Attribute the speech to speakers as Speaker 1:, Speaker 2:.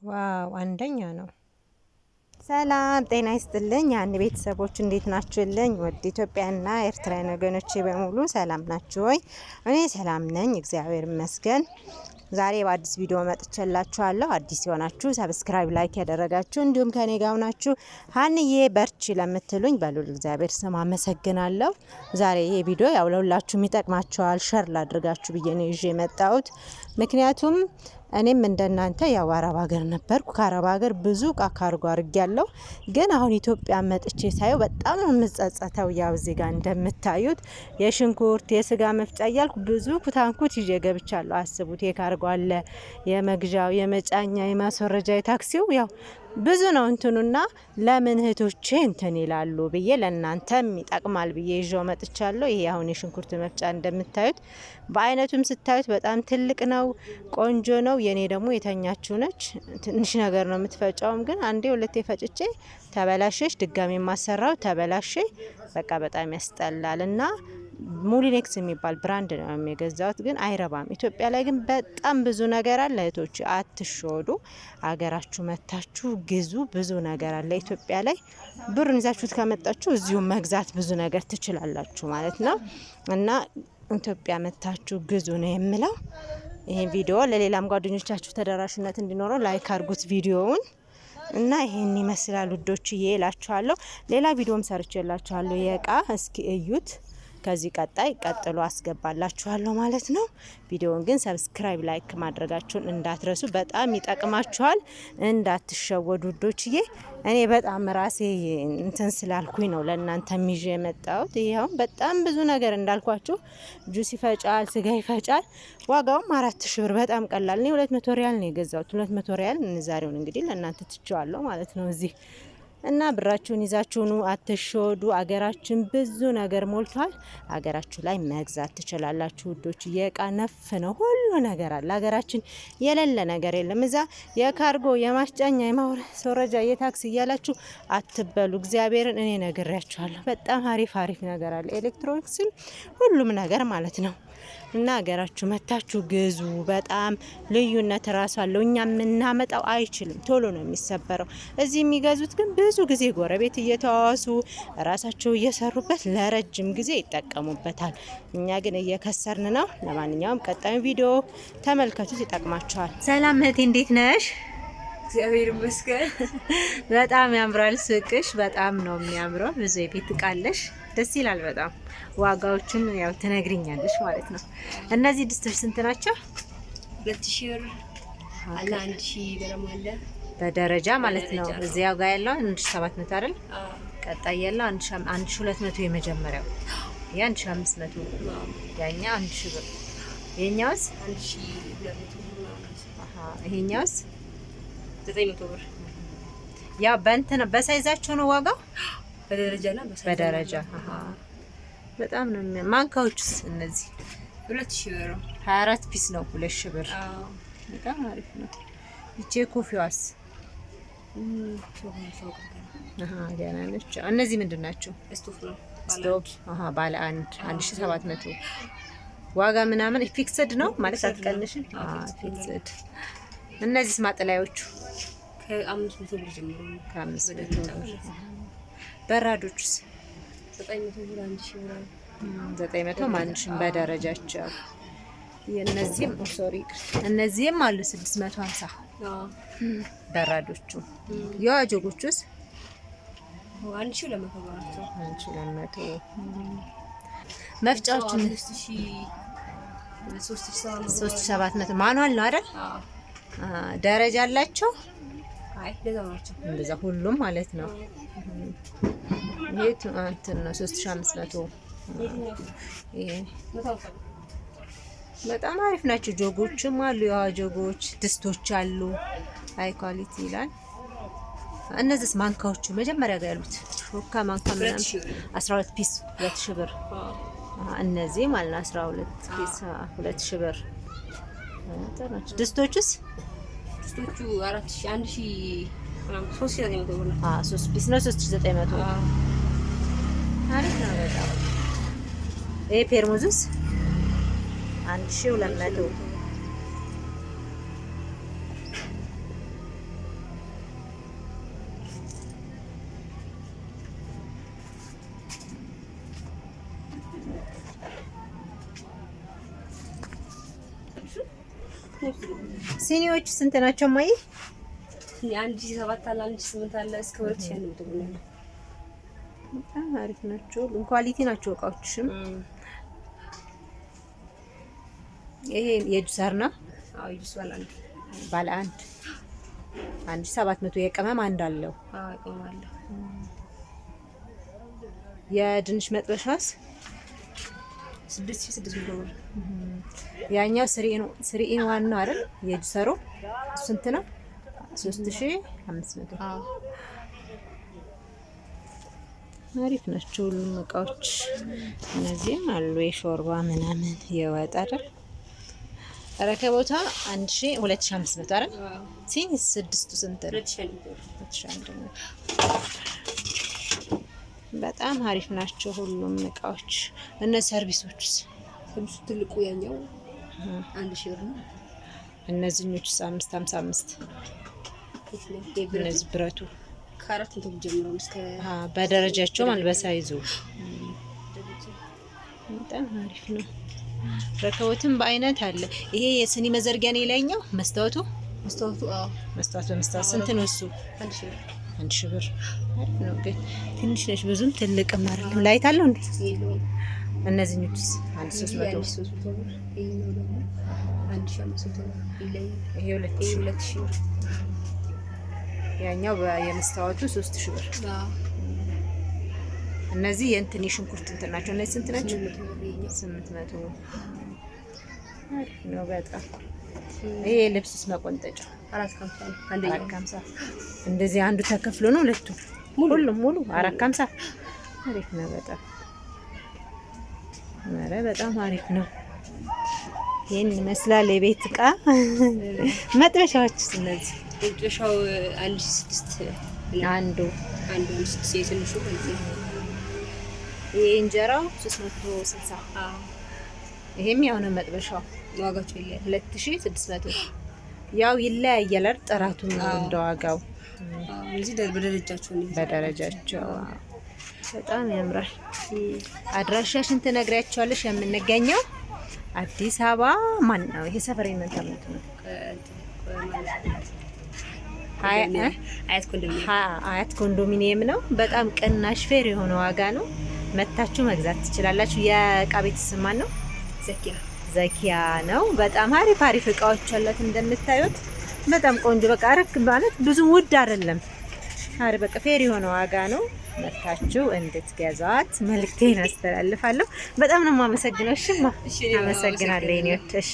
Speaker 1: ዋው አንደኛ ነው። ሰላም ጤና ይስጥልኝ ያን ቤተሰቦች እንዴት ናችሁልኝ? ወደ ኢትዮጵያና ኤርትራውያን ወገኖቼ በሙሉ ሰላም ናችሁ ወይ? እኔ ሰላም ነኝ እግዚአብሔር ይመስገን። ዛሬ በአዲስ ቪዲዮ መጥቼላችኋለሁ። አዲስ የሆናችሁ ሰብስክራይብ፣ ላይክ ያደረጋችሁ እንዲሁም ከኔ ጋር ናችሁ ሀንዬ በርቺ ለምትሉኝ በሉል እግዚአብሔር ስም አመሰግናለሁ። ዛሬ ይሄ ቪዲዮ ያው ለሁላችሁም ይጠቅማችኋል ሸር ላድርጋችሁ ብዬ ነው ይዤ የመጣሁት። ምክንያቱም እኔም እንደናንተ ያው አረብ ሀገር ነበርኩ። ከአረብ ሀገር ብዙ እቃ ካርጎ አድርጌያለሁ። ግን አሁን ኢትዮጵያ መጥቼ ሳየው በጣም ነው የምጸጸተው። ያው እዚህ ጋር እንደምታዩት የሽንኩርት የስጋ መፍጫ እያልኩ ብዙ ኩታንኩት ይዤ ገብቻለሁ። አስቡት፣ የካርጎ አለ፣ የመግዣው፣ የመጫኛ፣ የማስወረጃ፣ የታክሲው ያው ብዙ ነው እንትኑና ለምን እህቶቼ እንትን ይላሉ ብዬ ለእናንተም ይጠቅማል ብዬ ይዤው መጥቻለሁ። ይሄ አሁን የሽንኩርት መፍጫ እንደምታዩት በአይነቱም ስታዩት በጣም ትልቅ ነው፣ ቆንጆ ነው። የኔ ደግሞ የተኛችው ነች፣ ትንሽ ነገር ነው የምትፈጫውም። ግን አንዴ ሁለቴ ፈጭቼ ተበላሸች፣ ድጋሚ ማሰራው ተበላሸ። በቃ በጣም ያስጠላል እና ሙሊኔክስ የሚባል ብራንድ ነው የሚገዛውት፣ ግን አይረባም። ኢትዮጵያ ላይ ግን በጣም ብዙ ነገር አለ። እህቶች አትሾዱ፣ አገራችሁ መታችሁ ግዙ። ብዙ ነገር አለ ኢትዮጵያ ላይ። ብሩን ይዛችሁት ከመጣችሁ እዚሁ መግዛት ብዙ ነገር ትችላላችሁ ማለት ነው። እና ኢትዮጵያ መታችሁ ግዙ ነው የምለው። ይሄን ቪዲዮ ለሌላም ጓደኞቻችሁ ተደራሽነት እንዲኖረው ላይክ አድርጉት ቪዲዮውን። እና ይሄን ይመስላል ውዶችዬ እላችኋለሁ። ሌላ ቪዲዮም ሰርቼላችኋለሁ የእቃ እስኪ እዩት። ከዚህ ቀጥሎ አስገባላችኋለሁ ማለት ነው። ቪዲዮውን ግን ሰብስክራይብ፣ ላይክ ማድረጋችሁን እንዳትረሱ፣ በጣም ይጠቅማችኋል። እንዳትሸወዱ ውዶችዬ። እኔ በጣም ራሴ እንትን ስላልኩኝ ነው ለእናንተ ይዤ የመጣሁት። ይሄው በጣም ብዙ ነገር እንዳልኳችሁ ጁስ ይፈጫል፣ ስጋ ይፈጫል። ዋጋውም 4000 ብር በጣም ቀላል ነው። 200 ሪያል ነው የገዛሁት። 200 ሪያል ዛሬውን እንግዲህ ለእናንተ ትቼዋለሁ ማለት ነው እዚህ እና ብራችሁን ይዛችሁ ኑ፣ አትሾዱ። አገራችን ብዙ ነገር ሞልቷል። አገራችሁ ላይ መግዛት ትችላላችሁ ውዶች። የእቃ ነፍ ነው፣ ሁሉ ነገር አለ። አገራችን የሌለ ነገር የለም። እዛ የካርጎ የማስጫኛ የማስወረጃ የታክሲ እያላችሁ አትበሉ። እግዚአብሔርን እኔ ነግሬያችኋለሁ። በጣም አሪፍ ነገር አለ። ኤሌክትሮኒክስም ሁሉም ነገር ማለት ነው። እና ሀገራችሁ መታችሁ ግዙ። በጣም ልዩነት ራሱ አለው። እኛ የምናመጣው አይችልም፣ ቶሎ ነው የሚሰበረው። እዚህ የሚገዙት ግን ብዙ ጊዜ ጎረቤት እየተዋዋሱ ራሳቸው እየሰሩበት ለረጅም ጊዜ ይጠቀሙበታል። እኛ ግን እየከሰርን ነው። ለማንኛውም ቀጣዩ ቪዲዮ ተመልከቱት፣ ይጠቅማችኋል። ሰላም እህቴ እንዴት ነሽ?
Speaker 2: እግዚአብሔር ይመስገን።
Speaker 1: በጣም ያምራል ሱቅሽ፣ በጣም ነው የሚያምረው። ብዙ የቤት እቃ አለሽ፣ ደስ ይላል በጣም። ዋጋዎቹን ያው ትነግሪኛለሽ ማለት ነው። እነዚህ ድስቶች ስንት ናቸው?
Speaker 2: 2000 ብር አለ፣ 1000 ገረም አለ
Speaker 1: በደረጃ ማለት ነው። እዚያው ጋር ያለው 1700 አይደል? ቀጣይ ያለው 1200 የመጀመሪያው፣ ያ 1500፣ ያኛ 1000 ብር። የኛውስ
Speaker 2: 1200።
Speaker 1: ይሄኛውስ
Speaker 2: 900 ብር።
Speaker 1: ያ በእንትን በሳይዛቸው ነው ዋጋው?
Speaker 2: በደረጃና
Speaker 1: በደረጃ በጣም ነው ማንካዎችስ እነዚህ
Speaker 2: 2000 ብር
Speaker 1: 24 ፒስ ነው 2000 ብር። በጣም አሪፍ ነው። እቺ ኮፊዋስ ገና ነች። እነዚህ ምንድን ናቸው?
Speaker 2: ስቶፍ ነው።
Speaker 1: ስቶፍ ባለ 1700። ዋጋ ምናምን ፊክስድ ነው ማለት አትቀንሽም? ፊክስድ። እነዚህስ ማጥላዮቹ
Speaker 2: ከ500 ብር ጀምሮ ነው።
Speaker 1: ከ500 ብር። በራዶችስ
Speaker 2: 900 ብር 1000 ብር
Speaker 1: 900 ማንሽን በደረጃቸው። የነዚህም እነዚህም አሉ 650 በራዶቹ። የዋጆጎቹስ
Speaker 2: 1200 ብር ናቸው።
Speaker 1: 1200 መፍጫዎቹ 3700 ማኑዋል ነው አይደል? ደረጃ አላቸው።
Speaker 2: አይ ለዛ ናቸው
Speaker 1: እንደዛ ሁሉም ማለት ነው። ይሄ እንትን ነው 3500። ይሄ በጣም አሪፍ ናቸው። ጆጎችም አሉ፣ የዋጆጎች ድስቶች አሉ። ሃይ ኳሊቲ ይላል። እነዚህስ ማንካዎቹ መጀመሪያ ጋር ያሉት ሾካ ማንካ ምናምን 12 ፒስ 2000 ብር። እነዚህ ማለት ነው 12 ፒስ 2000 ብር። ድስቶቹስ?
Speaker 2: ድስቶቹ 4000 1000 3900 ብር ነው።
Speaker 1: 3 ፒስ ነው 3900። አሪፍ ነው በጣም። ይሄ ፔርሙዝስ 1200 ሲኒዎቹ ስንት ናቸው ማይ?
Speaker 2: 1700 አለ 1800 አለ እስከ 2000 ነው ተብሎ ነው።
Speaker 1: በጣም አሪፍ ናቸው። ኳሊቲ ናቸው እቃዎችም። ይሄ የጁሰር ነው።
Speaker 2: አዎ ጁስ
Speaker 1: ባለ አንድ 1700 የቅመም አንድ አለው።
Speaker 2: አዎ ቅመም አለው።
Speaker 1: የድንች መጥበሻስ
Speaker 2: 6600 ብር።
Speaker 1: ያኛው ስሪኢን ዋን ነው አይደል? የጁሰሩ ስንት ነው? 3500።
Speaker 2: አዎ
Speaker 1: አሪፍ ናቸው ሁሉም እቃዎች። እነዚህም አሉ የሾርባ ምናምን የወጥ አይደል? ረከቦታ 2500 አይደል? ሲኒ ስድስቱ ስንት ነው? 2000። በጣም አሪፍ ናቸው ሁሉም እቃዎች። እነ ሰርቪሶችስ?
Speaker 2: ሰርቪሱ ትልቁ ያኛው 1000 ብር ነው።
Speaker 1: እነዚህኞችስ 555። እነዚህ ብረቱ
Speaker 2: ከአራት እንትን ጀምሮ እስከ
Speaker 1: በደረጃቸው ማለት በሳይዙ በጣም አሪፍ ነው። ረከቦትም በአይነት አለ። ይሄ የስኒ መዘርጊያ ነው። የላይኛው መስታወቱ አዎ መስታወት በመስታወት ስንት ነው እሱ? 1000 ብር። አሪፍ ነው ግን ትንሽ ነች፣ ብዙም ትልቅም አይደለም። ላይት አለው እንዴ? እነዚህኞችስ 1300 ብር።
Speaker 2: ይሄ 1500 ብር።
Speaker 1: ይሄ 2000 ብር። ያኛው የመስታወቱ 3000 ብር። እነዚህ የእንትን የሽንኩርት እንትን ናቸው። እነዚህ ስንት ናቸው? 800 አሪፍ ነው በጣም። ይሄ ልብስስ መቆንጠጫ 450። እንደዚህ አንዱ ተከፍሎ ነው ሁለቱ ሁሉም ሙሉ 450። አሪፍ ነው በጣም። ኧረ በጣም አሪፍ ነው። ይሄን ይመስላል የቤት እቃ። መጥበሻዎችስ? እነዚህ
Speaker 2: መጥበሻው 1600
Speaker 1: አንዱ
Speaker 2: 1600 የትንሹ ከዚህ
Speaker 1: ይሄ እንጀራው 360። ይሄም ያው ነው መጥበሻው።
Speaker 2: ዋጋቸው ይለያል
Speaker 1: 2600። ያው ይለያያል ጥራቱ ነው እንደዋጋው።
Speaker 2: እዚህ በደረጃቸው ነው።
Speaker 1: በደረጃቸው በጣም ያምራል። አድራሻሽን ትነግሪያቸዋለሽ? የምንገኘው አዲስ አበባ ማን ነው ይሄ ሰፈር? የምን ተምት ነው? አያት ኮንዶሚኒየም ነው። በጣም ቅናሽ ፌር የሆነ ዋጋ ነው። መታችሁ መግዛት ትችላላችሁ። የእቃ ቤት ስም ማን ነው? ዘኪያ ነው። በጣም አሪፍ እቃዎች አላት እንደምታዩት። በጣም ቆንጆ በቃ አረክ ማለት ብዙ ውድ አይደለም። በቃ ፌር የሆነ ዋጋ ነው። መታችሁ እንድትገዛት መልክቴን አስተላልፋለሁ። በጣም ነው የማመሰግነው። እሺ አመሰግናለሁ። እሺ